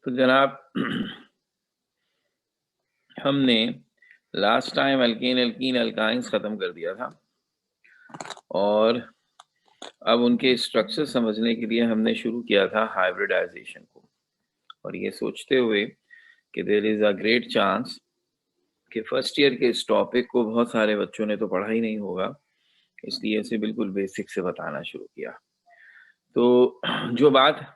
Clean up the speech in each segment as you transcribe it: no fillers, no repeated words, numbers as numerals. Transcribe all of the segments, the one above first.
तो जनाब हमने last time alkyne alkyne alkynes ख़त्म कर दिया था और अब उनके स्ट्रक्चर समझने के लिए हमने शुरू किया था हाइब्रिडाइजेशन को, और ये सोचते हुए कि there is a great chance कि फर्स्ट ईयर के इस टॉपिक को बहुत सारे बच्चों ने तो पढ़ा ही नहीं होगा, इसलिए इसे बिल्कुल बेसिक से बताना शुरू किया। तो जो बात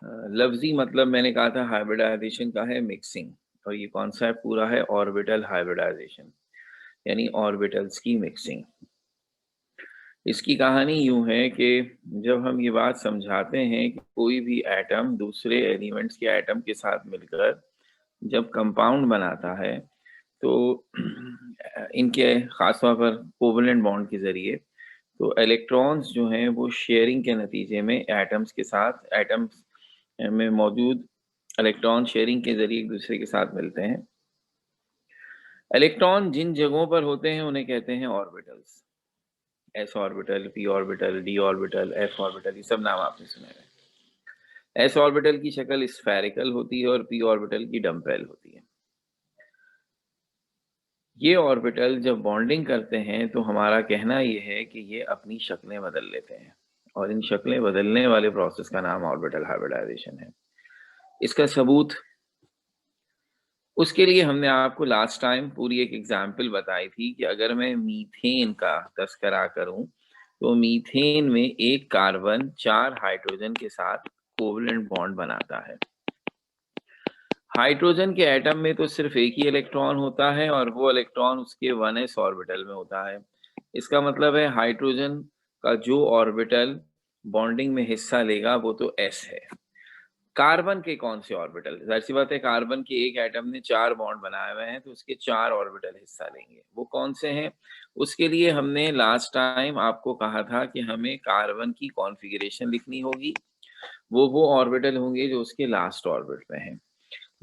लफ्ज़ी मतलब मैंने कहा था हाइब्रिडाइजेशन का है मिक्सिंग, और ये कॉन्सेप्ट पूरा है ऑर्बिटल हाइब्रिडाइजेशन, यानी ऑर्बिटल्स की मिक्सिंग। इसकी कहानी यूँ है कि जब हम ये बात समझाते हैं कि कोई भी एटम दूसरे एलिमेंट्स के एटम के साथ मिलकर जब कंपाउंड बनाता है तो इनके ख़ास तौर पर कोवलेंट बॉन्ड के ज़रिए तो इलेक्ट्रॉन्स जो हैं वो शेयरिंग के नतीजे में एटम्स में मौजूद इलेक्ट्रॉन शेयरिंग के ज़रिए एक दूसरे के साथ मिलते हैं। इलेक्ट्रॉन जिन जगहों पर होते हैं उन्हें कहते हैं orbitals. S orbital, P orbital, D orbital, F orbital, ये सब नाम आपने सुने हैं। एस ऑर्बिटल की शक्ल स्फेरिकल होती है और पी ऑर्बिटल की डम्बेल होती है। ये ऑर्बिटल जब बॉन्डिंग करते हैं तो हमारा कहना ये है कि ये अपनी शक्लें बदल लेते हैं, और इन शक्लें बदलने वाले प्रोसेस का नाम ऑर्बिटल हाइब्रिडाइजेशन है। इसका सबूत, उसके लिए हमने आपको लास्ट टाइम पूरी एक एग्जाम्पल बताई थी कि अगर मैं मीथेन का तस्करा करूं तो मीथेन में एक कार्बन 4 हाइड्रोजन के साथ कोवलेंट बॉन्ड बनाता है। हाइड्रोजन के एटम में तो सिर्फ एक ही इलेक्ट्रॉन होता है और वो इलेक्ट्रॉन उसके 1s ऑर्बिटल में होता है। इसका मतलब है हाइड्रोजन का जो ऑर्बिटल बॉन्डिंग में हिस्सा लेगा वो तो s है। कार्बन के कौन से ऑर्बिटल, जाहिर सी बात है कार्बन के एक एटम ने 4 बॉन्ड बनाए हुए हैं तो उसके 4 ऑर्बिटल हिस्सा लेंगे। वो कौन से हैं? उसके लिए हमने लास्ट टाइम आपको कहा था कि हमें कार्बन की कॉन्फ़िगरेशन लिखनी होगी। वो ऑर्बिटल होंगे जो उसके लास्ट ऑर्बिट में हैं।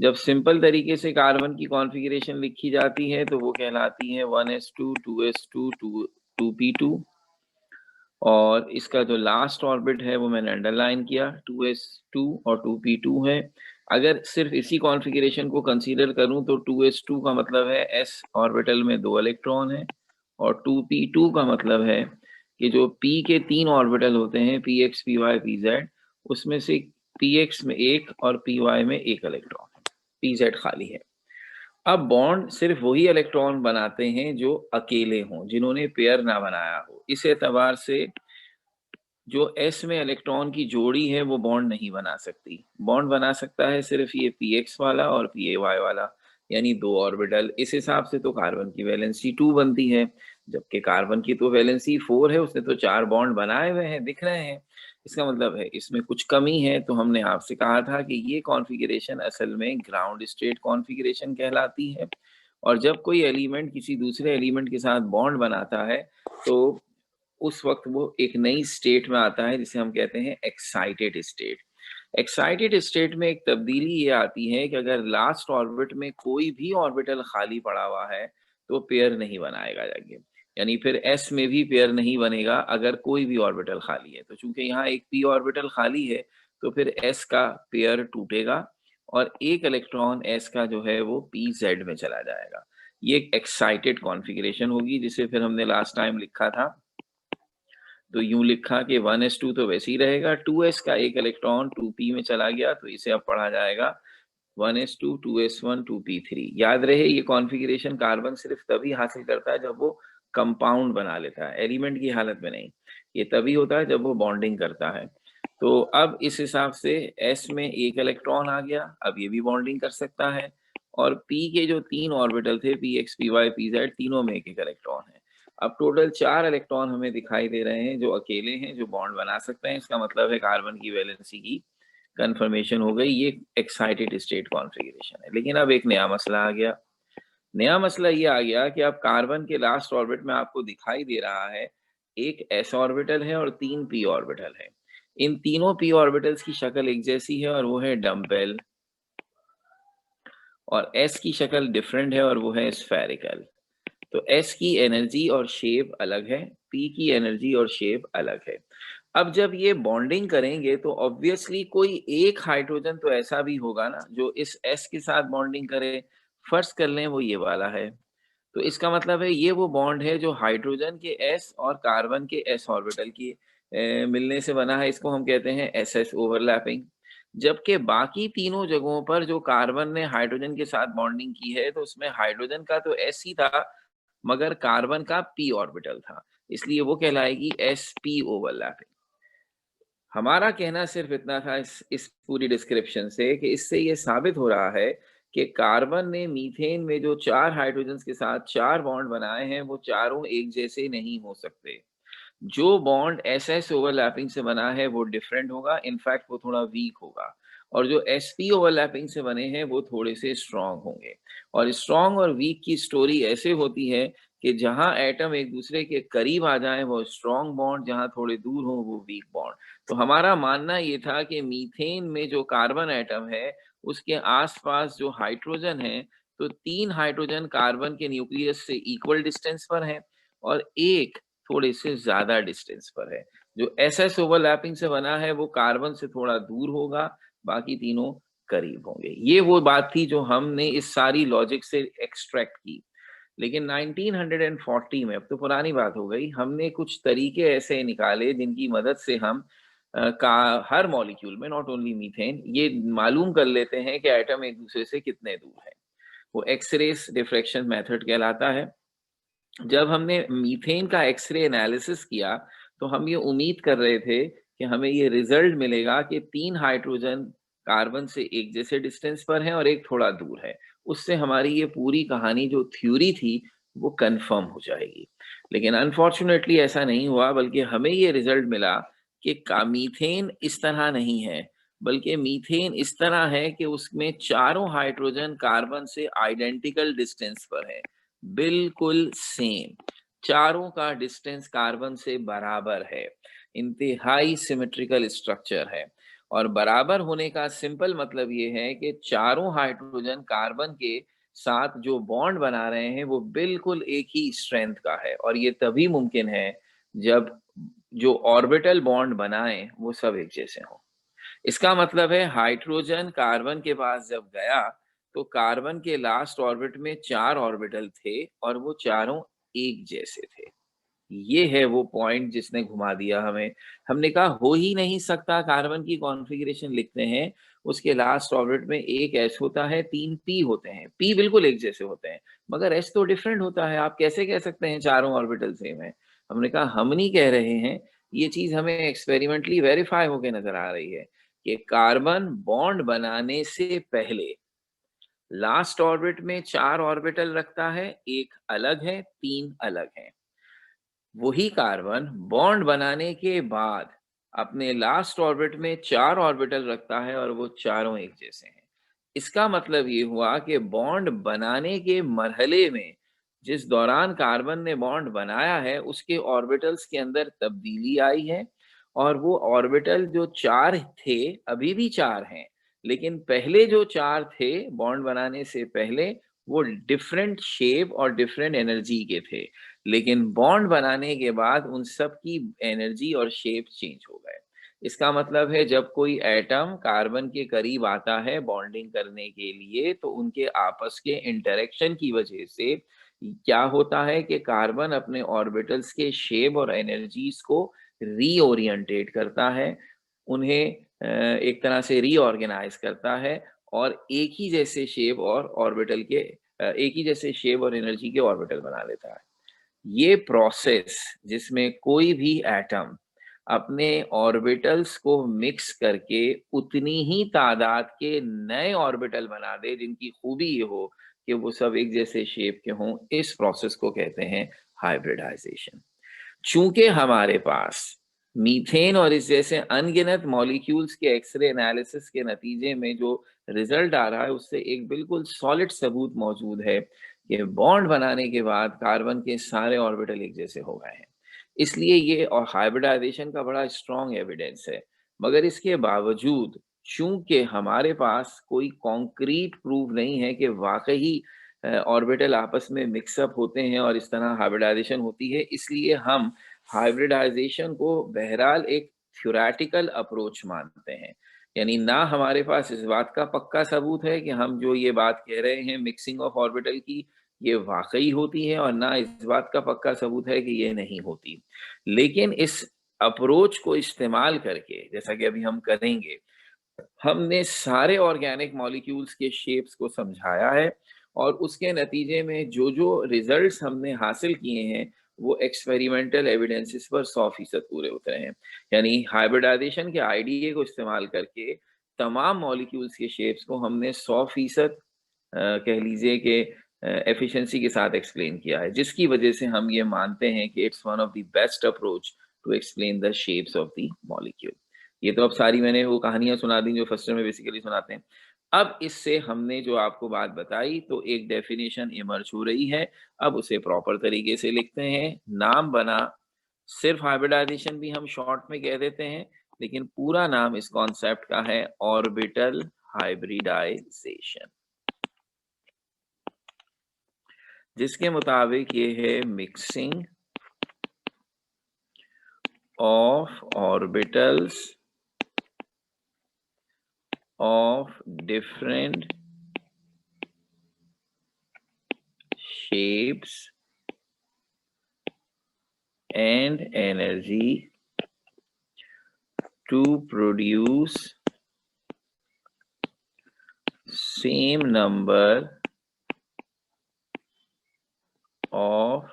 जब सिंपल तरीके से कार्बन की कॉन्फ़िगरेशन लिखी जाती है तो वो कहलाती है 1s2 2s2 2p2, और इसका जो लास्ट ऑर्बिट है वो मैंने अंडरलाइन किया 2s2 और 2p2 है। अगर सिर्फ इसी कॉन्फ़िगरेशन को कंसीडर करूं तो 2s2 का मतलब है s ऑर्बिटल में 2 इलेक्ट्रॉन है, और 2p2 का मतलब है कि जो p के 3 ऑर्बिटल होते हैं px py pz, उसमें से px में 1 और py में 1 इलेक्ट्रॉन है, pz खाली है। अब बॉन्ड सिर्फ वही इलेक्ट्रॉन बनाते हैं जो अकेले हों, जिन्होंने पेयर ना बनाया हो। इस एतबार से जो s में इलेक्ट्रॉन की जोड़ी है वो बॉन्ड नहीं बना सकती। बॉन्ड बना सकता है सिर्फ ये px वाला और pay वाला, यानी 2 ऑर्बिटल। इस हिसाब से तो कार्बन की वैलेंसी 2 बनती है, जबकि कार्बन की तो वैलेंसी 4 है, उसने तो 4 बॉन्ड बनाए हुए हैं, दिख रहे हैं। इसका मतलब है इसमें कुछ कमी है। तो हमने आपसे कहा था कि ये कॉन्फ़िगरेशन असल में ग्राउंड स्टेट कॉन्फ़िगरेशन कहलाती है, और जब कोई एलिमेंट किसी दूसरे एलिमेंट के साथ बॉन्ड बनाता है तो उस वक्त वो एक नई स्टेट में आता है जिसे हम कहते हैं एक्साइटेड स्टेट। एक्साइटेड स्टेट में एक तब्दीली ये आती है कि अगर लास्ट ऑर्बिट में कोई भी ऑर्बिटल खाली पड़ा हुआ है तो पेयर नहीं बनाएगा जाके, यानी फिर एस में भी पेयर नहीं बनेगा अगर कोई भी ऑर्बिटल खाली है। तो चूंकि यहाँ एक पी ऑर्बिटल खाली है तो फिर एस का पेयर टूटेगा और एक इलेक्ट्रॉन एस का जो है वो पी जेड में चला जाएगा। ये एक एक्साइटेड कॉन्फ़िगरेशन होगी, जिसे फिर हमने लास्ट टाइम लिखा था, तो यूं लिखा कि 1s2 तो वैसे ही रहेगा, 2s का एक इलेक्ट्रॉन 2p में चला गया तो इसे अब पढ़ा जाएगा 1s2 2s1 2p3। याद रहे ये कॉन्फ़िगरेशन कार्बन सिर्फ तभी हासिल करता है जब वो कंपाउंड बना लेता है, एलिमेंट की हालत में नहीं। ये तभी होता है जब वो बॉन्डिंग करता है। तो अब इस हिसाब से s में एक इलेक्ट्रॉन आ गया, अब ये भी बॉन्डिंग कर सकता है, और p के जो 3 ऑर्बिटल थे px py pz, तीनों में एक एक इलेक्ट्रॉन है। अब टोटल 4 इलेक्ट्रॉन हमें दिखाई दे रहे हैं जो अकेले हैं, जो बॉन्ड बना सकते हैं। इसका मतलब है कार्बन की वैलेंसी की कंफर्मेशन हो गई। ये एक्साइटेड स्टेट कॉन्फ़िगरेशन है। लेकिन अब एक नया मसला आ गया। नया मसला ये आ गया कि अब कार्बन के लास्ट ऑर्बिट में आपको दिखाई दे रहा है एक s ऑर्बिटल है और 3 p ऑर्बिटल है। इन तीनों p ऑर्बिटल्स की शक्ल एक जैसी है और वो है डम्बेल, और s की शक्ल डिफरेंट है और वो है स्फेरिकल। तो s की एनर्जी और शेप अलग है, p की एनर्जी और शेप अलग है। अब जब ये बॉन्डिंग करेंगे तो ऑब्वियसली कोई एक हाइड्रोजन तो ऐसा भी होगा ना जो इस S के साथ बॉन्डिंग करे। फर्ज कर लें वो ये वाला है। तो इसका मतलब है ये वो बॉन्ड है जो हाइड्रोजन के S और कार्बन के S ऑर्बिटल की मिलने से बना है। इसको हम कहते हैं SS ओवरलैपिंग। जबकि बाकी तीनों जगहों पर जो कार्बन ने हाइड्रोजन के साथ बॉन्डिंग की है तो उसमें हाइड्रोजन का तो S ही था मगर कार्बन का P ऑर्बिटल था। इसलिए वो कहलाएगी sp ओवरलैपिंग। हमारा कहना सिर्फ इतना था इस पूरी डिस्क्रिप्शन से कि इससे ये साबित हो रहा है कि कार्बन ने मीथेन में जो 4 हाइड्रोजन्स के साथ 4 बॉन्ड बनाए हैं वो चारों एक जैसे नहीं हो सकते। जो बॉन्ड SS ओवरलैपिंग से बना है वो डिफरेंट होगा, इनफैक्ट वो थोड़ा वीक होगा। और जो SP ओवरलैपिंग से बने हैं वो थोड़े से स्ट्रॉन्ग होंगे। और स्ट्रॉन्ग और वीक की स्टोरी ऐसे होती है कि जहां एटम एक दूसरे के करीब आ जाए वो स्ट्रॉन्ग बॉन्ड, जहां थोड़े दूर हो वो वीक बॉन्ड। तो हमारा मानना ये था कि मीथेन में जो कार्बन एटम है उसके आसपास जो हाइड्रोजन है, तो 3 हाइड्रोजन कार्बन के न्यूक्लियस से इक्वल डिस्टेंस पर है और एक थोड़े से ज्यादा डिस्टेंस पर है। जो SS ओवरलैपिंग से बना है वो कार्बन से थोड़ा दूर होगा, बाकी तीनों करीब होंगे। ये वो बात थी जो हमने इस सारी लॉजिक से एक्सट्रैक्ट की। लेकिन 1940 में, अब तो पुरानी बात हो गई, हमने कुछ तरीके ऐसे निकाले जिनकी मदद से हम का हर मॉलिक्यूल में, नॉट ओनली मीथेन, ये मालूम कर लेते हैं कि एटम एक दूसरे से कितने दूर है। वो एक्सरे डिफ्रैक्शन मेथड कहलाता है। जब हमने मीथेन का एक्सरे एनालिसिस किया तो हम ये उम्मीद कर रहे थे कि हमें ये रिजल्ट मिलेगा कि 3 हाइड्रोजन कार्बन से एक जैसे डिस्टेंस पर हैं और एक थोड़ा दूर है। उससे हमारी ये पूरी कहानी जो थ्योरी थी वो कंफर्म हो जाएगी। लेकिन अनफॉर्चुनेटली ऐसा नहीं हुआ, बल्कि हमें ये रिजल्ट मिला कि का मीथेन इस तरह नहीं है, बल्कि मीथेन इस तरह है कि उसमें चारों हाइड्रोजन कार्बन से आइडेंटिकल डिस्टेंस पर है, बिल्कुल सेम। चारों का डिस्टेंस कार्बन से बराबर है। इंतहाई सिमेट्रिकल स्ट्रक्चर है। और बराबर होने का सिंपल मतलब ये है कि चारों हाइड्रोजन कार्बन के साथ जो बॉन्ड बना रहे हैं वो बिल्कुल एक ही स्ट्रेंथ का है। और ये तभी मुमकिन है जब जो ऑर्बिटल बॉन्ड बनाए वो सब एक जैसे हों। इसका मतलब है हाइड्रोजन कार्बन के पास जब गया तो कार्बन के लास्ट ऑर्बिट में 4 ऑर्बिटल थे और वो चारों एक जैसे थे। ये है वो पॉइंट जिसने घुमा दिया हमें। हमने कहा हो ही नहीं सकता, कार्बन की कॉन्फ़िगरेशन लिखते हैं, उसके लास्ट ऑर्बिट में एक S होता है, 3 P होते हैं। P बिल्कुल एक जैसे होते हैं, मगर S तो डिफरेंट होता है। आप कैसे कह सकते हैं चारों ऑर्बिटल सेम है? हमने कहा हम नहीं कह रहे हैं, ये चीज़ हमें एक्सपेरिमेंटली वेरीफाई होके नज़र आ रही है कि कार्बन बॉन्ड बनाने से पहले लास्ट ऑर्बिट में 4 ऑर्बिटल रखता है, एक अलग है, 3 अलग हैं। वही कार्बन बॉन्ड बनाने के बाद अपने लास्ट ऑर्बिट में 4 ऑर्बिटल रखता है और वो चारों एक जैसे हैं। इसका मतलब ये हुआ कि बॉन्ड बनाने के मरहले में जिस दौरान कार्बन ने बॉन्ड बनाया है उसके ऑर्बिटल्स के अंदर तब्दीली आई है। और वो ऑर्बिटल जो 4 थे अभी भी 4 हैं, लेकिन पहले जो 4 थे बॉन्ड बनाने से पहले वो डिफरेंट शेप और डिफरेंट एनर्जी के थे। लेकिन बॉन्ड बनाने के बाद उन सब की एनर्जी और शेप चेंज हो गए। इसका मतलब है जब कोई एटम कार्बन के करीब आता है बॉन्डिंग करने के लिए तो उनके आपस के इंटरेक्शन की वजह से क्या होता है कि कार्बन अपने ऑर्बिटल्स के शेप और एनर्जीज को रीओरिएंटेट करता है, उन्हें एक तरह से रीऑर्गेनाइज करता है और एक ही जैसे शेप और ऑर्बिटल के एक ही जैसे शेप और एनर्जी के ऑर्बिटल बना लेता है। ये प्रोसेस जिसमें कोई भी एटम अपने ऑर्बिटल्स को मिक्स करके उतनी ही तादाद के नए ऑर्बिटल बना दे जिनकी खूबी ये हो कि वो सब एक जैसे शेप के हों, इस प्रोसेस को कहते हैं हाइब्रिडाइजेशन। चूंकि हमारे पास मीथेन और इस जैसे अनगिनत मॉलिक्यूल्स के एक्सरे एनालिसिस के नतीजे में जो रिजल्ट आ रहा है उससे एक बिल्कुल सॉलिड सबूत मौजूद है कि बॉन्ड बनाने के बाद कार्बन के सारे ऑर्बिटल एक जैसे हो गए हैं। इसलिए ये और हाइब्रिडाइजेशन का बड़ा स्ट्रॉन्ग एविडेंस है। मगर इसके बावजूद चूंकि हमारे पास कोई कॉन्क्रीट प्रूफ नहीं है कि वाकई ऑर्बिटल आपस में मिक्सअप होते हैं और इस तरह हाइब्रिडाइजेशन होती है, इसलिए हम हाइब्रिडाइजेशन को बहरहाल एक थ्योरेटिकल अप्रोच मानते हैं। यानी ना हमारे पास इस बात का पक्का सबूत है कि हम जो ये बात कह रहे हैं मिक्सिंग ऑफ ऑर्बिटल की, ये वाक़ई होती है, और ना इस बात का पक्का सबूत है कि ये नहीं होती। लेकिन इस अप्रोच को इस्तेमाल करके, जैसा कि अभी हम करेंगे, हमने सारे ऑर्गेनिक मॉलिक्यूल्स के शेप्स को समझाया है, और उसके नतीजे में जो रिजल्ट्स हमने हासिल किए हैं वो एक्सपेरिमेंटल एविडेंसेस पर 100% पूरे उतरे हैं। यानी हाइब्रिडाइजेशन के आइडिया को इस्तेमाल करके तमाम मॉलिक्यूल्स के शेप्स को हमने 100% कह लीजिए कि एफिशिएंसी के साथ एक्सप्लेन किया है, जिसकी वजह से हम ये मानते हैं कि it's one of the best approach to explain the shapes of the molecule. ये तो अब सारी मैंने वो कहानियाँ सुना दी जो फर्स्ट ईयर में बेसिकली सुनाते हैं। अब इससे हमने जो आपको बात बताई तो एक डेफिनेशन इमर्ज हो रही है, अब उसे प्रॉपर तरीके से लिखते हैं। नाम बना, सिर्फ हाइब्रिडाइजेशन भी हम शॉर्ट में कह देते हैं, लेकिन पूरा नाम इस कॉन्सेप्ट का है ऑर्बिटल हाइब्रिडाइजेशन, जिसके मुताबिक ये है mixing of orbitals of different shapes and energy to produce same number of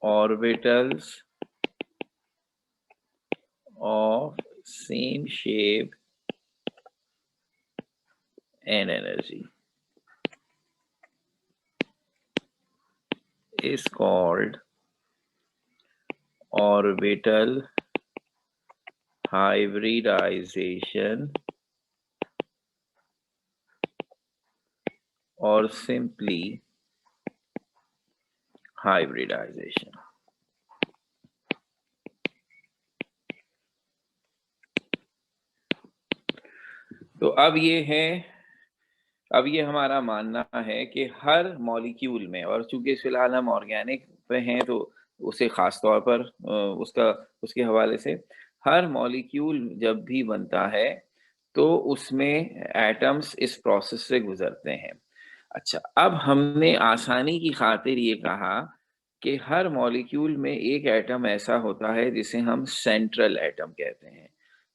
orbitals of same shape and energy is called orbital hybridization or simply hybridization. तो अब ये हमारा मानना है कि हर मॉलिक्यूल में, और चूंकि फिलहाल हम ऑर्गेनिक पे हैं तो उसे खास तौर पर उसके हवाले से, हर मॉलिक्यूल जब भी बनता है तो उसमें एटम्स इस प्रोसेस से गुजरते हैं। अच्छा, अब हमने आसानी की खातिर ये कहा कि हर मॉलिक्यूल में एक एटम ऐसा होता है जिसे हम सेंट्रल एटम कहते हैं।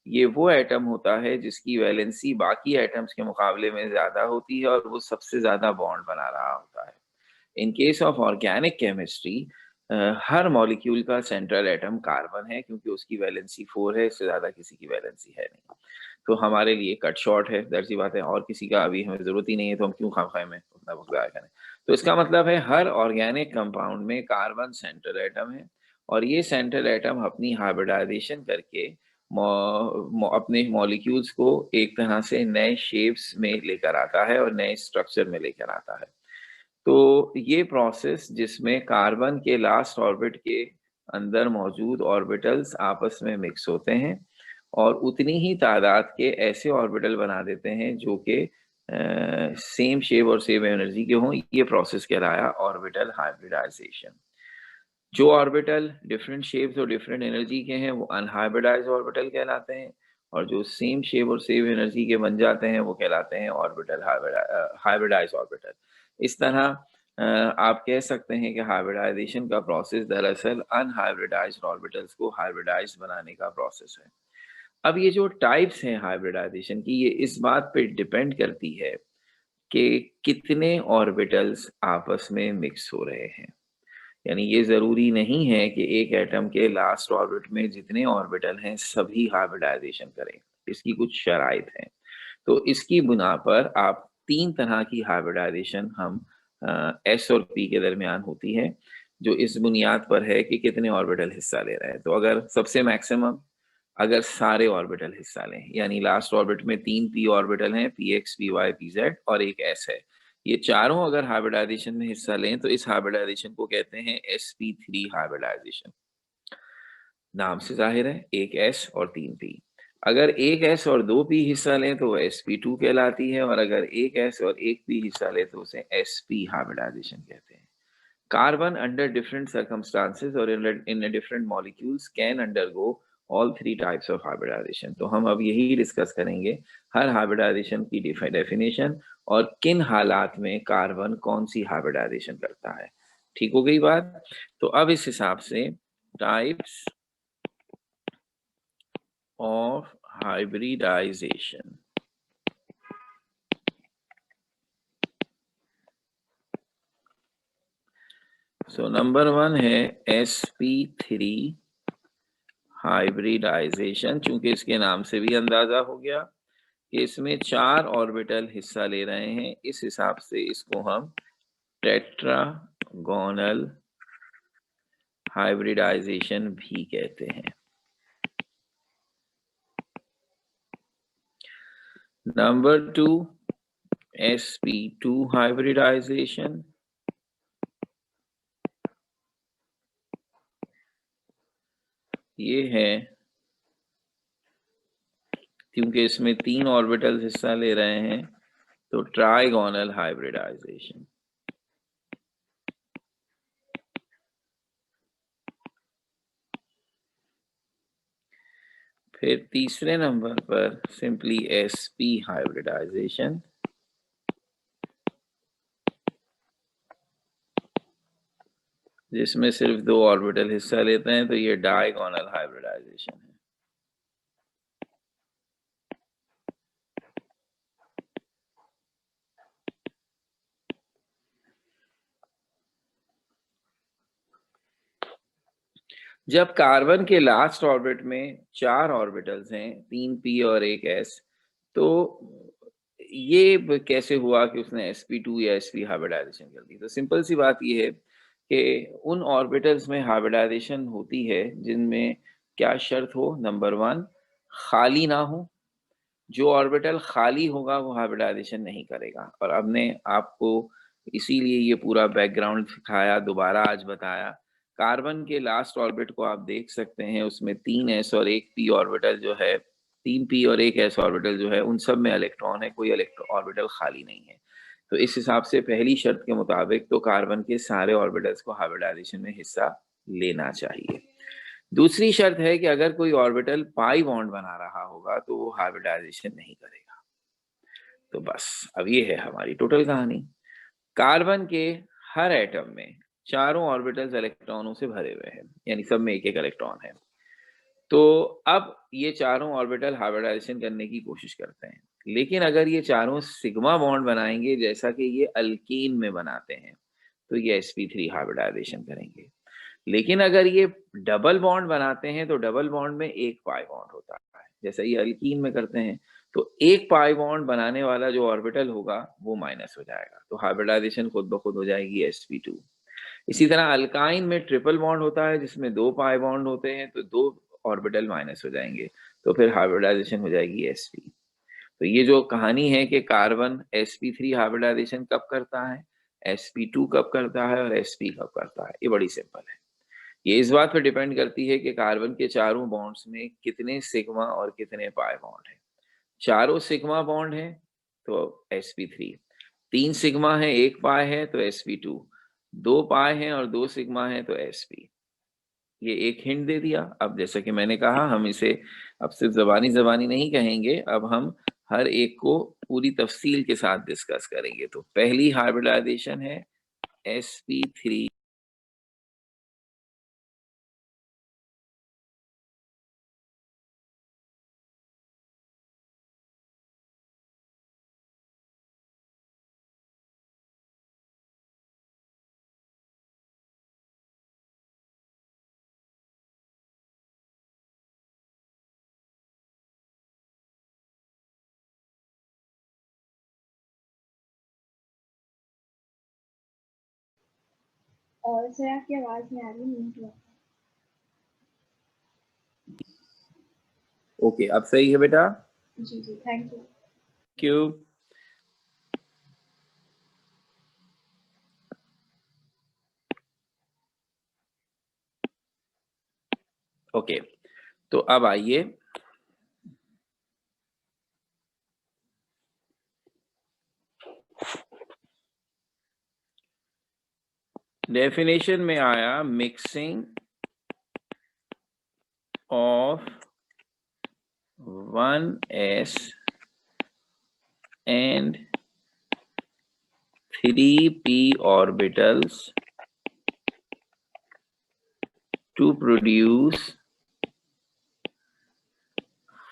ये वो एटम होता है जिसकी वैलेंसी बाकी एटम्स के मुकाबले में ज़्यादा होती है और वो सबसे ज़्यादा बॉन्ड बना रहा होता है। In case of organic chemistry her molecule का सेंट्रल एटम कार्बन है, क्योंकि उसकी वैलेंसी 4 है, इससे ज़्यादा किसी की वैलेंसी है नहीं। तो हमारे लिए कट शॉर्ट है, ज़ाहिर सी बात है, और किसी का अभी हमें ज़रूरत ही नहीं है, तो हम क्यों खामख़ाई में उतना वक़्त ज़ाया करें। तो इसका मतलब है हर ऑर्गेनिक कंपाउंड में कार्बन सेंट्रल एटम है, और ये सेंट्रल एटम अपनी हाइब्रिडाइजेशन करके अपने मॉलिक्यूल्स को एक तरह से नए शेप्स में लेकर आता है और नए स्ट्रक्चर में लेकर आता है। तो ये प्रोसेस जिसमें कार्बन के लास्ट ऑर्बिट के अंदर मौजूद ऑर्बिटल्स आपस में मिक्स होते हैं और उतनी ही तादाद के ऐसे ऑर्बिटल बना देते हैं जो कि सेम शेप और सेम एनर्जी के हों, ये प्रोसेस कहलाया ऑर्बिटल हाइब्रिडाइजेशन। जो ऑर्बिटल डिफरेंट शेप्स और डिफरेंट एनर्जी के हैं वो अनहाइब्रिडाइज्ड ऑर्बिटल कहलाते हैं, और जो सेम शेप और सेम एनर्जी के बन जाते हैं वो कहलाते हैं ऑर्बिटल हाइब्रिडाइज्ड ऑर्बिटल। इस तरह आप कह सकते हैं कि हाइब्रिडाइजेशन का प्रोसेस दरअसल अनहाइब्रिडाइज्ड ऑर्बिटल्स को हाइब्रिडाइज्ड बनाने का प्रोसेस है। अब ये जो टाइप्स हैं हाइब्रिडाइजेशन की, ये इस बात पे डिपेंड करती है कि कितने ऑर्बिटल्स आपस में मिक्स हो रहे हैं। यानी ये ज़रूरी नहीं है कि एक एटम के लास्ट ऑर्बिट में जितने ऑर्बिटल हैं सभी हाइब्रिडाइजेशन करें, इसकी कुछ शराइत हैं। तो इसकी बुना पर आप 3 तरह की हाइब्रिडाइजेशन हम एस और पी के दरमियान होती है, जो इस बुनियाद पर है कि कितने ऑर्बिटल हिस्सा ले रहे हैं। तो अगर सबसे मैक्सिमम, अगर सारे ऑर्बिटल हिस्सा लें, यानी लास्ट ऑर्बिट में 3 पी ऑर्बिटल हैं, P X, P Y, P Z, और एक एस है, ये चारों अगर हाइब्रिडाइजेशन में हिस्सा लें तो इस हाइब्रिडाइजेशन को कहते हैं sp3 हाइब्रिडाइजेशन। नाम से जाहिर है, एक एस और 3 पी। अगर एक एस और 2 पी हिस्सा लें तो वह sp2 कहलाती है, और अगर एक एस और एक पी हिस्सा ले तो उसे sp हाइब्रिडाइजेशन कहते हैं। Carbon under different circumstances or in a different molecules can undergo all three types of hybridization. तो हम अब यही डिस्कस करेंगे हर हाइब्रिडाइजेशन की डेफिनेशन और किन हालात में कार्बन कौन सी हाइब्रिडाइजेशन करता है। ठीक हो गई बात। तो अब इस हिसाब से types of hybridization, so number 1 है sp3 हाइब्रिडाइजेशन। चूंकि इसके नाम से भी अंदाजा हो गया कि इसमें 4 ऑर्बिटल हिस्सा ले रहे हैं, इस हिसाब से इसको हम टेट्रागोनल हाइब्रिडाइजेशन भी कहते हैं। Number 2 sp2 hybridization. ये है क्योंकि इसमें 3 ऑर्बिटल हिस्सा ले रहे हैं तो ट्राइगोनल हाइब्रिडाइजेशन। फिर तीसरे नंबर पर सिंपली sp हाइब्रिडाइजेशन। जिसमें सिर्फ 2 ऑर्बिटल हिस्सा लेते हैं तो ये डायगोनल हाइब्रिडाइजेशन है। जब कार्बन के लास्ट ऑर्बिट में 4 ऑर्बिटल्स हैं, 3 p और 1 s, तो ये कैसे हुआ कि उसने sp2 या sp हाइब्रिडाइजेशन कर दी? तो सिंपल सी बात ये है कि उन ऑर्बिटल्स में हाइब्रिडाइजेशन होती है जिनमें क्या शर्त हो, नंबर 1 खाली ना हो। जो ऑर्बिटल खाली होगा वो हाइब्रिडाइजेशन नहीं करेगा। और हमने आपको इसीलिए ये पूरा बैकग्राउंड सिखाया, दोबारा आज बताया। कार्बन के लास्ट ऑर्बिट को आप देख सकते हैं, उसमें 3 s और 1 p ऑर्बिटल जो है, 3 p और 1 s ऑर्बिटल जो है, उन सब में इलेक्ट्रॉन है, कोई इलेक्ट्रॉन ऑर्बिटल खाली नहीं है। तो इस हिसाब से पहली शर्त के मुताबिक तो कार्बन के सारे ऑर्बिटल्स को हाइब्रिडाइजेशन में हिस्सा लेना चाहिए। दूसरी शर्त है कि अगर कोई ऑर्बिटल पाई बॉन्ड बना रहा होगा तो वो हाइब्रिडाइजेशन नहीं करेगा। तो बस अब ये है हमारी टोटल कहानी। कार्बन के हर एटम में चारों ऑर्बिटल्स इलेक्ट्रॉनों से भरे हुए हैं, यानी सब में एक एक इलेक्ट्रॉन है। तो अब ये चारों ऑर्बिटल हाइब्रिडाइजेशन करने की कोशिश करते हैं, लेकिन अगर ये चारों सिग्मा बॉन्ड बनाएंगे जैसा कि ये अल्कीन में बनाते हैं तो ये sp3 हाइब्रिडाइजेशन करेंगे। लेकिन अगर ये डबल बॉन्ड बनाते हैं तो डबल बॉन्ड में एक पाई बॉन्ड होता है, जैसा ये अल्कीन में करते हैं। तो एक पाई बॉन्ड बनाने वाला जो ऑर्बिटल होगा वो माइनस हो जाएगा, तो हाइब्रिडाइजेशन खुद ब खुद हो जाएगी sp2। इसी तरह अल्काइन में ट्रिपल बॉन्ड होता है जिसमें 2 पाई बॉन्ड होते हैं, तो 2 ऑर्बिटल माइनस हो जाएंगे, तो फिर हाइब्रिडाइजेशन हो जाएगी sp। तो ये जो कहानी है कि कार्बन sp3 हाइब्रिडाइजेशन कब करता है, sp2 कब करता है और sp कब करता है, ये बड़ी सिंपल है। ये इस बात पर डिपेंड करती है कि कार्बन के चारों बॉन्ड्स में कितने सिग्मा और कितने पाई बॉन्ड हैं। चारों सिग्मा बॉन्ड है तो sp3, 3 सिग्मा है 1 पाई है तो sp2, 2 पाई है और 2 सिग्मा है तो sp। ये एक हिंट दे दिया। अब जैसा कि मैंने कहा, हम इसे अब सिर्फ जबानी जबानी नहीं कहेंगे, अब हम हर एक को पूरी तफसील के साथ डिस्कस करेंगे। तो पहली हाइब्रिडाइजेशन है sp3। और सर आपकी आवाज नहीं आ रही, म्यूट हुआ। ओके, अब सही है बेटा? जी जी, थैंक यू। क्यों? ओके, तो अब आइए डेफिनेशन में आया mixing of 1s and 3p orbitals to produce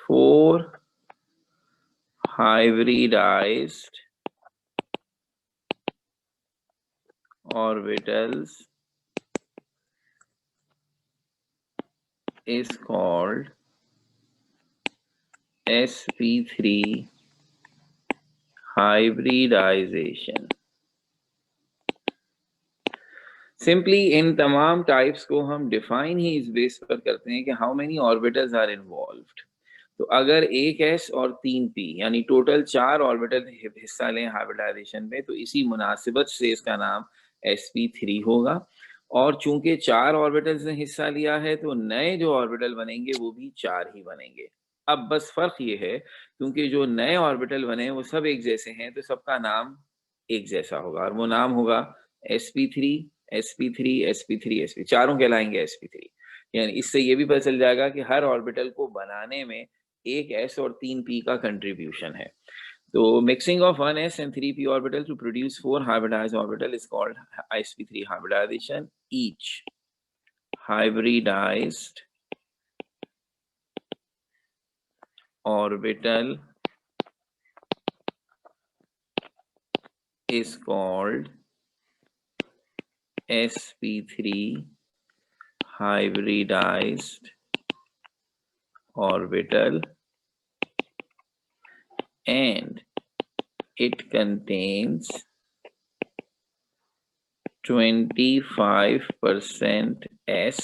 4 hybridized orbitals is called sp3 hybridization. Simply इन तमाम टाइप्स को हम डिफाइन ही इस बेस पर करते हैं कि how many orbitals are involved. तो अगर एक s और 3p यानी टोटल 4 ऑर्बिटल हिस्सा लें हाइब्रिडाइजेशन में, तो इसी मुनासिबत से इसका नाम sp3 होगा। और चूंकि 4 ऑर्बिटल्स ने हिस्सा लिया है तो नए जो ऑर्बिटल बनेंगे वो भी 4 ही बनेंगे। अब बस फर्क ये है क्योंकि जो नए ऑर्बिटल बने वो सब एक जैसे हैं तो सबका नाम एक जैसा होगा और वो नाम होगा sp3 sp3 sp3 sp, चारों कहलाएंगे sp3। यानी इससे ये भी पता चल जाएगा कि हर ऑर्बिटल को बनाने में एक s और 3p का कंट्रीब्यूशन है। तो mixing of 1s and 3p orbital to produce 4 hybridized orbital is called sp3 hybridization. Each hybridized orbital is called sp3 hybridized orbital and it contains 25% s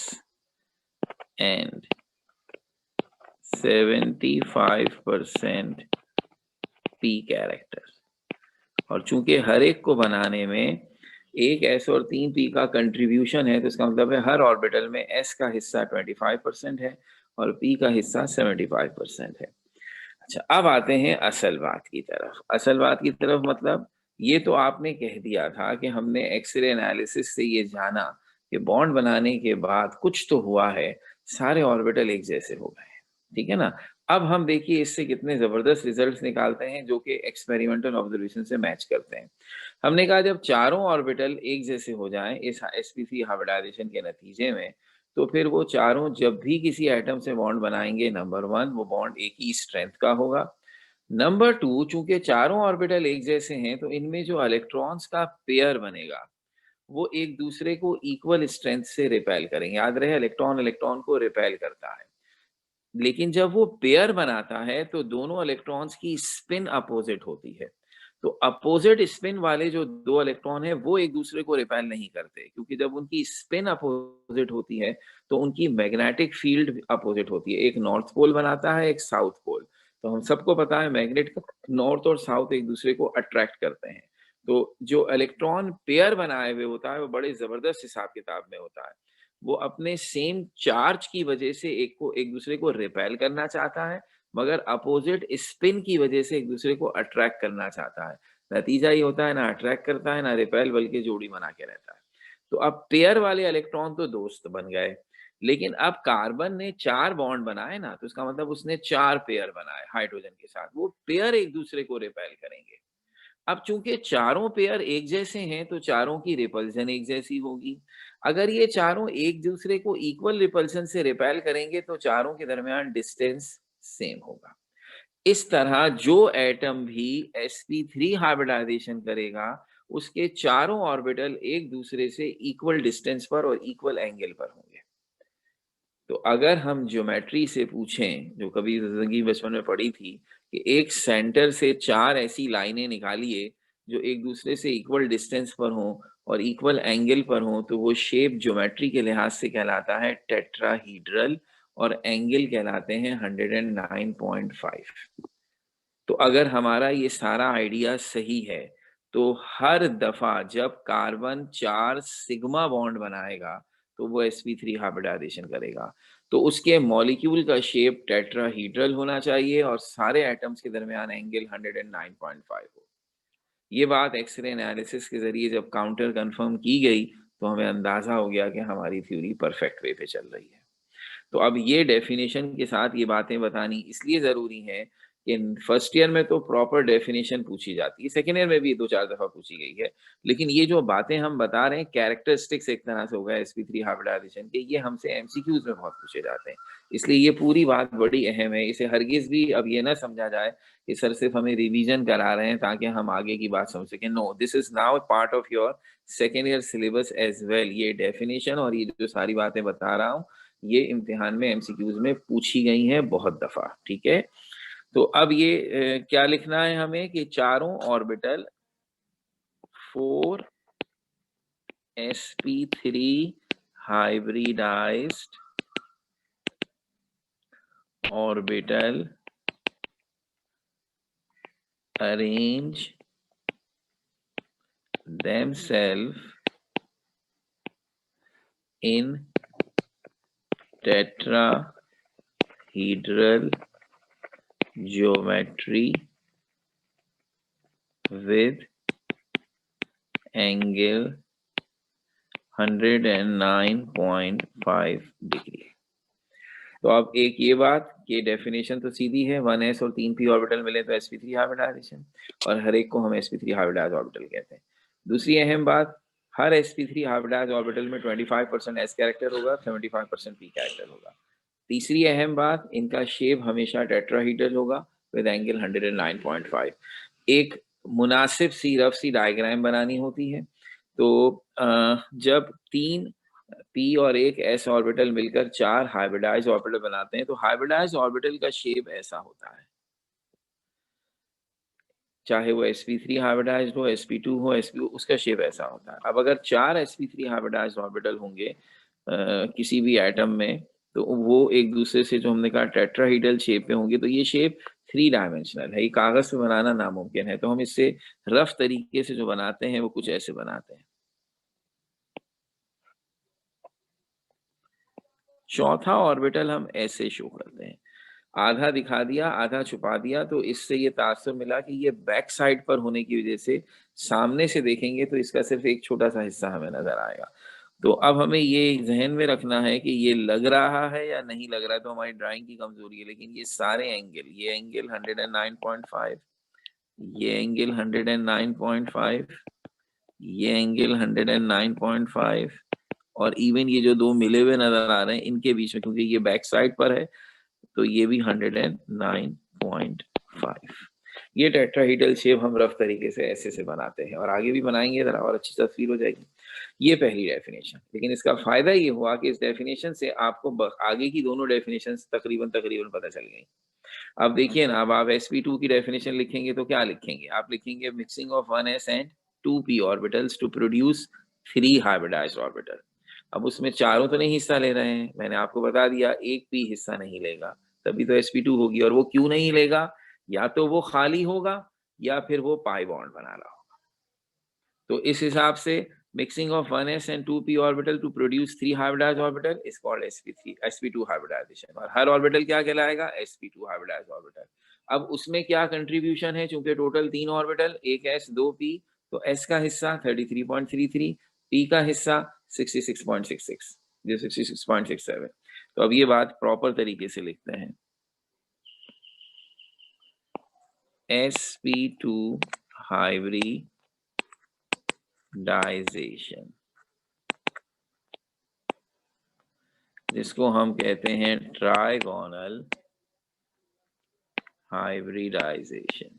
and 75% p character. और चूंकि हर एक को बनाने में एक s और 3p का contribution है तो इसका मतलब है हर ऑर्बिटल में s का हिस्सा 25% है और p का हिस्सा 75% है। अच्छा, अब आते हैं असल बात की तरफ। असल बात की तरफ मतलब ये तो आपने कह दिया था कि हमने एक्सरे एनालिसिस से ये जाना कि बॉन्ड बनाने के बाद कुछ तो हुआ है, सारे ऑर्बिटल एक जैसे हो गए हैं, ठीक है ना। अब हम देखिए इससे कितने जबरदस्त रिजल्ट्स निकालते हैं जो कि एक्सपेरिमेंटल ऑब्जर्वेशन से मैच करते हैं। हमने कहा जब चारों ऑर्बिटल एक जैसे हो जाएं इस sp3 हाइब्रिडाइजेशन के नतीजे में, तो फिर वो चारों जब भी किसी एटम से बॉन्ड बनाएंगे, नंबर 1 वो बॉन्ड एक ही स्ट्रेंथ का होगा। नंबर 2 चूंकि चारों ऑर्बिटल एक जैसे हैं तो इनमें जो इलेक्ट्रॉन्स का पेयर बनेगा वो एक दूसरे को इक्वल स्ट्रेंथ से रिपेल करेंगे। याद रहे इलेक्ट्रॉन इलेक्ट्रॉन को रिपेल करता है, लेकिन जब वो पेयर बनाता है तो दोनों इलेक्ट्रॉन्स की स्पिन अपोजिट होती है। तो अपोजिट स्पिन वाले जो दो इलेक्ट्रॉन है वो एक दूसरे को रिपेल नहीं करते, क्योंकि जब उनकी स्पिन अपोजिट होती है तो उनकी मैग्नेटिक फील्ड अपोजिट होती है। एक नॉर्थ पोल बनाता है, एक साउथ पोल। तो हम सबको पता है मैग्नेट नॉर्थ और साउथ एक दूसरे को अट्रैक्ट करते हैं। तो जो इलेक्ट्रॉन पेयर बनाए हुए होता है वो बड़े जबरदस्त हिसाब किताब में होता है। वो अपने सेम चार्ज की वजह से एक दूसरे को रिपेल करना चाहता है, मगर अपोजिट स्पिन की वजह से एक दूसरे को अट्रैक्ट करना चाहता है। नतीजा ये होता है ना अट्रैक्ट करता है ना रिपेल, बल्कि जोड़ी बना के रहता है। तो अब पेयर वाले इलेक्ट्रॉन तो दोस्त बन गए, लेकिन अब कार्बन ने 4 बॉन्ड बनाए ना, तो इसका मतलब उसने 4 पेयर बनाए हाइड्रोजन के साथ। वो पेयर एक दूसरे को रिपेल करेंगे। अब चूंकि चारों पेयर एक जैसे हैं तो चारों की रिपल्सन एक जैसी होगी। अगर ये चारों एक दूसरे को इक्वल रिपल्सन से रिपेल करेंगे तो चारों के दरमियान डिस्टेंस सेम होगा। इस तरह जो एटम भी sp3 हाइब्रिडाइजेशन करेगा उसके चारों ऑर्बिटल एक दूसरे से इक्वल डिस्टेंस पर और इक्वल एंगल पर होंगे। तो अगर हम ज्योमेट्री से पूछें, जो कभी जिंदगी बचपन में पढ़ी थी, कि एक सेंटर से 4 ऐसी लाइनें निकालिए जो एक दूसरे से इक्वल डिस्टेंस पर हों और इक्वल एंगल पर हों, तो वो शेप ज्योमेट्री के लिहाज से कहलाता है टेट्राहीड्रल और एंगल कहलाते हैं 109.5। तो अगर हमारा ये सारा आइडिया सही है तो हर दफा जब कार्बन 4 सिग्मा बॉन्ड बनाएगा तो वो sp3 हाइब्रिडाइजेशन करेगा, तो उसके मॉलिक्यूल का शेप टेट्राहीड्रल होना चाहिए और सारे एटम्स के दरमियान एंगल 109.5 हो। ये बात एक्सरे एनालिसिस के जरिए जब काउंटर कंफर्म की गई तो हमें अंदाजा हो गया कि हमारी थ्योरी परफेक्ट वे पे चल रही है। तो अब ये डेफिनेशन के साथ ये बातें बतानी इसलिए ज़रूरी है कि फर्स्ट ईयर में तो प्रॉपर डेफिनेशन पूछी जाती है, सेकेंड ईयर में भी 2-4 दफ़ा पूछी गई है। लेकिन ये जो बातें हम बता रहे हैं कैरेक्टरिस्टिक्स एक तरह से हो गया sp3 हाइब्रिडाइजेशन के, ये हमसे एमसीक्यूज़ में बहुत पूछे जाते हैं। इसलिए ये पूरी बात बड़ी अहम है। इसे हरगिज़ भी अब ये ना समझा जाए कि सर सिर्फ़ हमें रिवीजन करा रहे हैं ताकि हम आगे की बात समझ सकें। No, this is now part of your second year syllabus as well. ये डेफिनेशन और ये जो सारी बातें बता रहा हूँ, ये इम्तिहान में एमसीक्यूज में पूछी गई हैं बहुत दफा। ठीक है, तो अब ये क्या लिखना है हमें कि चारों orbital 4 sp3 hybridized orbital arrange themselves in tetrahedral geometry with angle 109.5 degree. तो अब एक ये बात कि डेफिनेशन तो सीधी है, 1s और 3p ऑर्बिटल मिले तो sp3 हाइब्रिडाइजेशन, और हर एक को हम sp3 हाइब्रिडाइज ऑर्बिटल कहते हैं। दूसरी अहम बात, हर sp3 हाइब्रिडाइज ऑर्बिटल में 25% s कैरेक्टर होगा, 75% p कैरेक्टर होगा। तीसरी अहम बात, इनका शेप हमेशा टेट्राहीड्रल होगा विद एंगल 109.5। एक मुनासिब सी रफ सी डायग्राम बनानी होती है। तो जब 3 p और एक s ऑर्बिटल मिलकर 4 हाइब्रिडाइज ऑर्बिटल बनाते हैं तो हाइब्रिडाइज ऑर्बिटल का शेप ऐसा होता है, चाहे वो sp3 हाइब्रिडाइज्ड हो, sp2 हो, sp उसका शेप ऐसा होता है। अब अगर 4 sp3 हाइब्रिडाइज्ड ऑर्बिटल होंगे किसी भी एटम में, तो वो एक दूसरे से जो हमने कहा टेट्राहीड्रल शेप में होंगे, तो ये शेप 3 डायमेंशनल है, ये कागज पे बनाना नामुमकिन है। तो हम इससे रफ तरीके से जो बनाते हैं वो कुछ ऐसे बनाते हैं। चौथा ऑर्बिटल हम ऐसे शो करते हैं, आधा दिखा दिया आधा छुपा दिया। तो इससे ये तासुर मिला कि ये बैक साइड पर होने की वजह से सामने से देखेंगे तो इसका सिर्फ एक छोटा सा हिस्सा हमें नजर आएगा। तो अब हमें ये जहन में रखना है कि ये लग रहा है या नहीं लग रहा है, तो हमारी ड्राइंग की कमजोरी है। लेकिन ये सारे एंगल, ये एंगल 109.5, ये एंगल 109.5, ये एंगल 109.5, और इवन ये जो दो मिले हुए नजर आ रहे हैं इनके बीच में, क्योंकि ये बैक साइड पर है, तो ये भी 109.5। ये टेट्राहीड्रल शेप हम रफ तरीके से ऐसे से बनाते हैं, और आगे भी बनाएंगे जरा और अच्छी तस्वीर हो जाएगी। ये पहली डेफिनेशन। लेकिन इसका फायदा ये हुआ कि इस डेफिनेशन से आपको आगे की दोनों डेफिनेशन तकरीबन तकरीबन पता चल गई। अब देखिए ना, अब आप sp2 की डेफिनेशन लिखेंगे तो क्या लिखेंगे? आप लिखेंगे mixing of 1s and 2p orbitals to produce 3 hybridized orbital. अब उसमें चारों तो नहीं हिस्सा ले रहे हैं, मैंने आपको बता दिया एक p हिस्सा नहीं लेगा, तभी तो sp2 होगी। और वो क्यों नहीं लेगा? या तो वो खाली होगा या फिर वो पाई बॉन्ड बना रहा होगा। तो इस हिसाब से mixing of 1s and 2p orbital to produce 3 hybridized orbital is called sp2 hybridization. और हर ऑर्बिटल क्या कहलाएगा? sp2 hybridised orbital. अब उसमें क्या कंट्रीब्यूशन है? चूंकि टोटल 3 ऑर्बिटल, एक s 2p, तो s का हिस्सा 33.33, p का हिस्सा 66.66, ये 66.67। तो अब ये बात प्रॉपर तरीके से लिखते हैं, sp2 हाइब्रिडाइजेशन, जिसको हम कहते हैं ट्राइगोनल हाइब्रिडाइजेशन।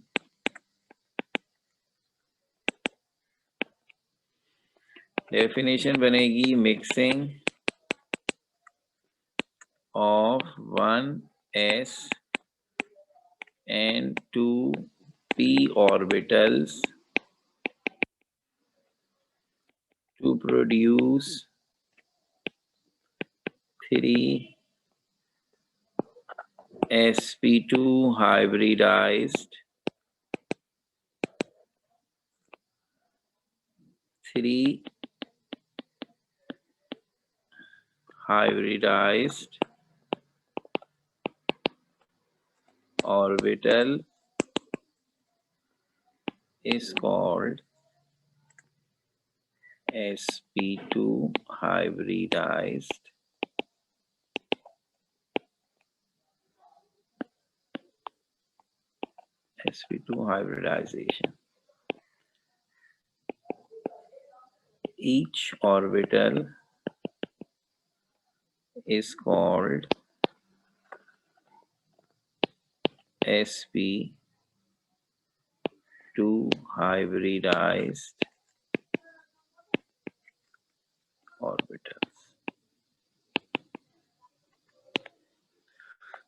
डेफिनेशन बनेगी mixing of 1s and 2p orbitals to produce 3 sp2 hybridized 3 hybridized orbital is called sp2 hybridized sp2 hybridization. Each orbital is called sp2 hybridized orbitals.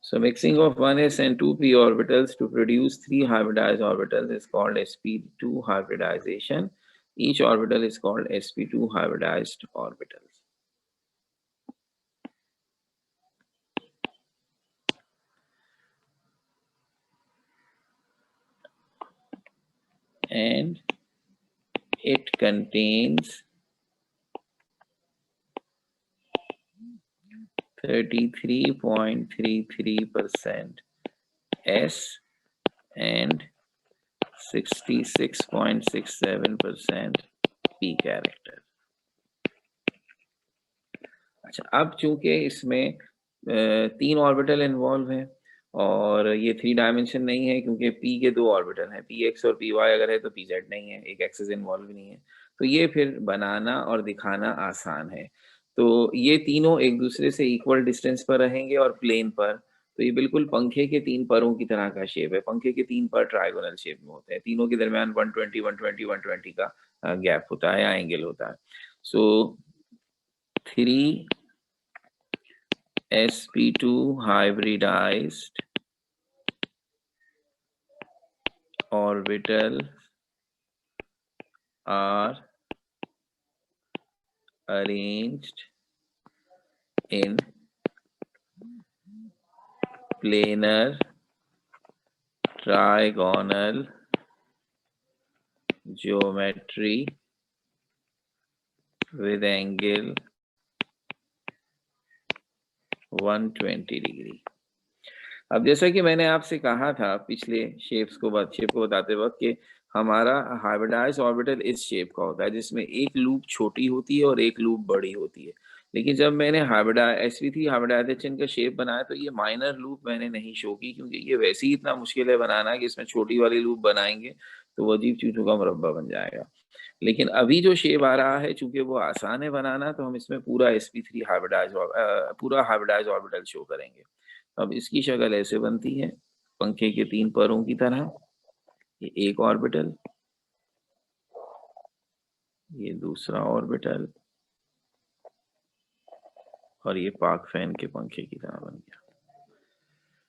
So mixing of 1s and 2p orbitals to produce 3 hybridized orbitals is called sp2 hybridization. Each orbital is called sp2 hybridized orbitals. And it contains 33.33% S and 66.67% P character. अच्छा, अब चूंकि इसमें 3 orbital involve हैं और ये 3 dimension नहीं है क्योंकि P के 2 ऑर्बिटल हैं, PX और PY अगर है तो PZ नहीं है, एक एक्सिस इन्वॉल्व नहीं है, तो ये फिर बनाना और दिखाना आसान है. तो ये तीनों एक दूसरे से इक्वल डिस्टेंस पर रहेंगे और प्लेन पर, तो ये बिल्कुल पंखे के 3 परों की तरह का शेप है. पंखे के 3 पर ट्रायगोनल शेप में होते हैं, तीनों के दरमियान 120 120 120 का गैप होता है या एंगल होता है. सो 3 sp2 hybridized orbital are arranged in planar trigonal geometry with angle 120 degree. अब जैसा कि मैंने आपसे कहा था पिछले शेप को बताते वक्त कि हमारा हाइब्रिडाइज्ड ऑर्बिटल इस शेप का होता है जिसमें एक लूप छोटी होती है और एक लूप बड़ी होती है. लेकिन जब मैंने sp3 हाइब्रिडाइजेशन का शेप बनाया तो ये माइनर लूप मैंने नहीं शो की, क्योंकि ये वैसे ही इतना मुश्किल है बनाना कि इसमें छोटी वाली लूप बनाएंगे तो वो अजीब चीजों का मुरब्बा बन जाएगा. लेकिन अभी जो शेप आ रहा है चूंकि वो आसान है बनाना, तो हम इसमें पूरा sp3 हाइब्रिडाइज्ड ऑर्बिटल शो करेंगे. अब इसकी शक्ल ऐसे बनती है, पंखे के 3 परों की तरह. ये एक ऑर्बिटल, ये दूसरा ऑर्बिटल और ये पाक फैन के पंखे की तरह बन गया.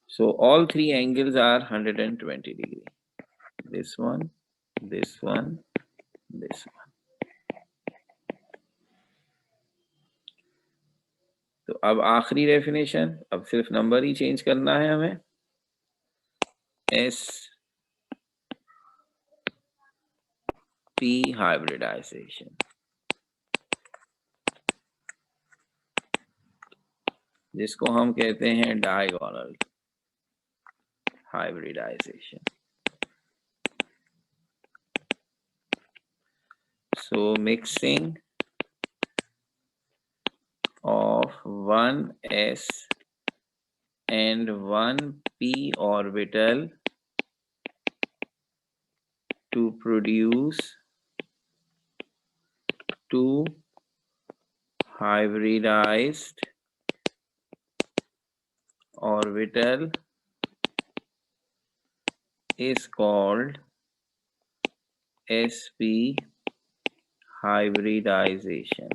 So all 3 angles are 120 degree. This one, this one, this one. तो अब आखिरी डेफिनेशन, अब सिर्फ नंबर ही चेंज करना है हमें. sp हाइब्रिडाइजेशन, जिसको हम कहते हैं diagonal hybridization. So mixing of 1s and 1p orbital to produce 2 hybridized orbital is called sp hybridization.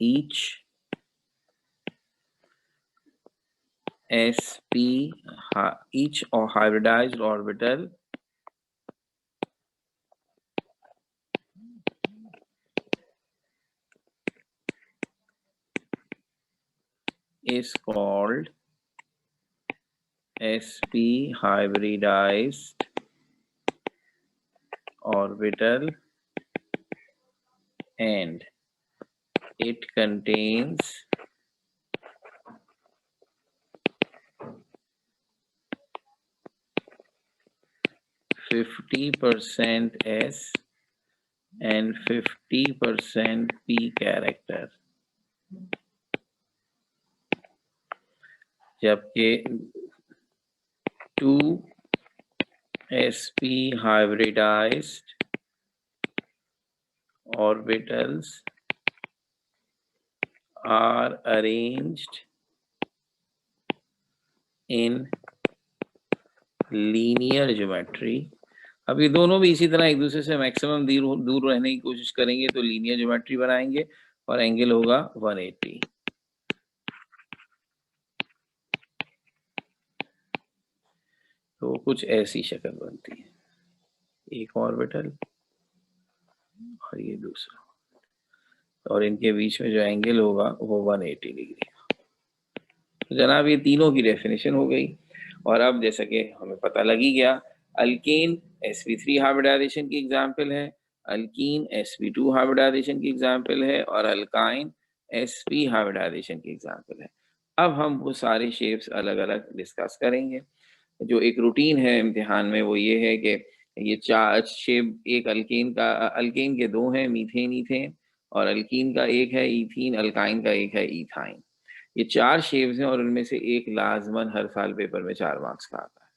Each hybridized orbital is called sp hybridized orbital and it contains 50% 50% S and 50% P character, जबकि 2 sp hybridized orbitals are arranged in linear geometry। अब ये दोनों भी इसी तरह एक दूसरे से मैक्सिमम दूर रहने की कोशिश करेंगे तो लीनियर ज्योमेट्री बनाएंगे और एंगल होगा 180। तो कुछ ऐसी शक्ल बनती है, एक ऑर्बिटल और ये दूसरा, और इनके बीच में जो एंगल होगा वो 180 डिग्री। तो जनाब ये तीनों की डेफिनेशन हो गई। और अब जैसा कि हमें पता लग ही गया, अल्केन sp3 हाइब्रिडाइजेशन की एग्जांपल है, अल्कीन sp2 हाइब्रिडाइजेशन की एग्जांपल है, और अल्काइन sp हाइब्रिडाइजेशन की एग्जांपल है। अब हम वो सारे शेप्स अलग अलग डिस्कस करेंगे। जो एक रूटीन है इम्तिहान में वो ये है कि ये 4 शेप, एक अल्केन के 2 हैं, मीथेन ईथेन, और अल्कीन का एक है ईथीन, अल्काइन का एक है ईथाइन। ये 4 शेप्स हैं और उनमें से एक लाजमन हर साल पेपर में 4 मार्क्स का आता है।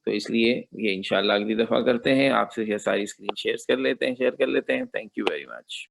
तो इसलिए ये इंशाल्लाह अगली दफ़ा करते हैं, आपसे ये सारी स्क्रीन शेयर कर लेते हैं। Thank you very much.